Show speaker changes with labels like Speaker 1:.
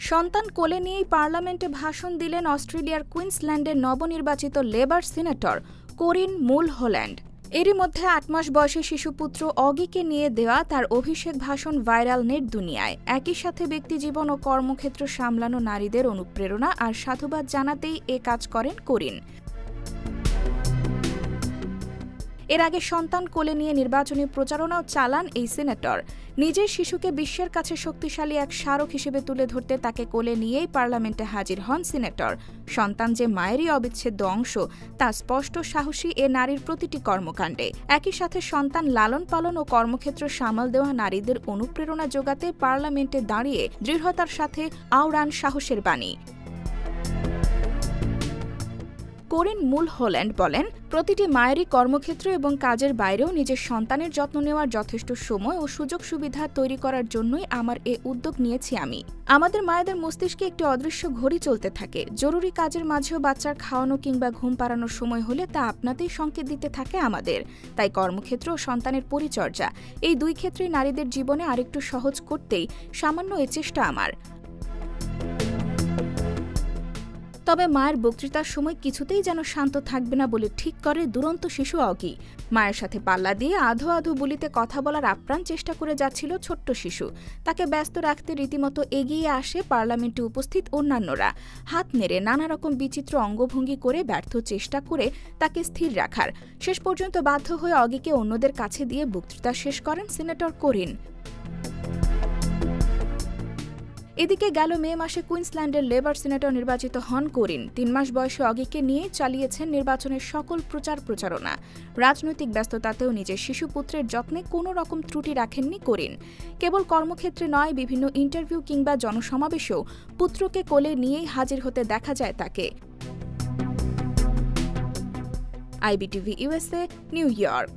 Speaker 1: সন্তান কোলে নিয়েই পার্লামেন্টে ভাষণ দিলেন অস্ট্রেলিয়ার কুইন্সল্যান্ডের নবনির্বাচিত লেবার সিনেটর কোরিন মুলহোল্যান্ড। এরই মধ্যে ৮ মাস বয়সী শিশুপুত্র অগিকে নিয়ে দেওয়া তার অভিষেক ভাষণ ভাইরাল নেট দুনিয়ায়। একই সাথে ব্যক্তিজীবন ও কর্মক্ষেত্র সামলানো নারীদের অনুপ্রেরণা আর সাধুবাদ জানাতেই এ কাজ করেন কোরিন। এর আগে সন্তান কোলে নিয়ে নির্বাচনী প্রচারণাও চালান এই সিনেটর। নিজের শিশুকে বিশ্বের কাছে শক্তিশালী এক স্মারক হিসেবে তুলে ধরতে তাকে কোলে নিয়েই পার্লামেন্টে হাজির হন সিনেটর। সন্তান যে মায়েরই অবিচ্ছেদ্য অংশ তা স্পষ্ট সাহসী এ নারীর প্রতিটি কর্মকাণ্ডে। একই সাথে সন্তান লালন পালন ও কর্মক্ষেত্র সামাল দেওয়া নারীদের অনুপ্রেরণা যোগাতে পার্লামেন্টে দাঁড়িয়ে দৃঢ়তার সাথে আওড়ান সাহসের বাণী। কোরিন মুলহোল্যান্ড বলেন, প্রতিটি মায়েরই কর্মক্ষেত্র এবং কাজের বাইরেও নিজের সন্তানের যত্ন নেওয়ার যথেষ্ট সময় ও সুযোগ সুবিধা তৈরি করার জন্যই আমার এ উদ্যোগ নিয়েছি আমি। আমাদের মায়েদের মস্তিষ্কে একটি অদৃশ্য ঘড়ি চলতে থাকে। জরুরি কাজের মাঝেও বাচ্চার খাওয়ানো কিংবা ঘুম পাড়ানোর সময় হলে তা আপনাতেই সংকেত দিতে থাকে আমাদের। তাই কর্মক্ষেত্র ও সন্তানের পরিচর্যা এই দুই ক্ষেত্রেই নারীদের জীবনে আরেকটু সহজ করতেই সামান্য এ চেষ্টা আমার। তবে মায়ের বক্তৃতার সময় কিছুতেই যেন শান্ত থাকবে না বলে ঠিক করে দুরন্ত শিশু অগি। মায়ের সাথে পাল্লা দিয়ে আধো আধো বলিতে কথা বলার আপ্রাণ চেষ্টা করে যাচ্ছিল ছোট্ট শিশু। তাকে ব্যস্ত রাখতে রীতিমতো এগিয়ে আসে পার্লামেন্টে উপস্থিত অন্যান্যরা। হাত নেড়ে নানা রকম বিচিত্র অঙ্গভঙ্গি করে ব্যর্থ চেষ্টা করে তাকে স্থির রাখার। শেষ পর্যন্ত বাধ্য হয়ে অগিকে অন্যদের কাছে দিয়ে বক্তৃতা শেষ করেন সিনেটর কোরিন। এদিকে গেল মে মাসে কুইন্সল্যান্ডের লেবার সিনেটর নির্বাচিত হন কোরিন। ৩ মাস বয়সী অগিকে নিয়ে চালিয়েছেন নির্বাচনের সকল প্রচারণা। রাজনৈতিক ব্যস্ততাতেও নিজের শিশুপুত্রের যত্নে কোনো রকম ত্রুটি রাখেননি কোরিন। কেবল কর্মক্ষেত্রে নয়, বিভিন্ন ইন্টারভিউ কিংবা জনসমাবেশেও পুত্রকে কোলে নিয়েই হাজির হতে দেখা যায় তাকে। IBTV USA, new York.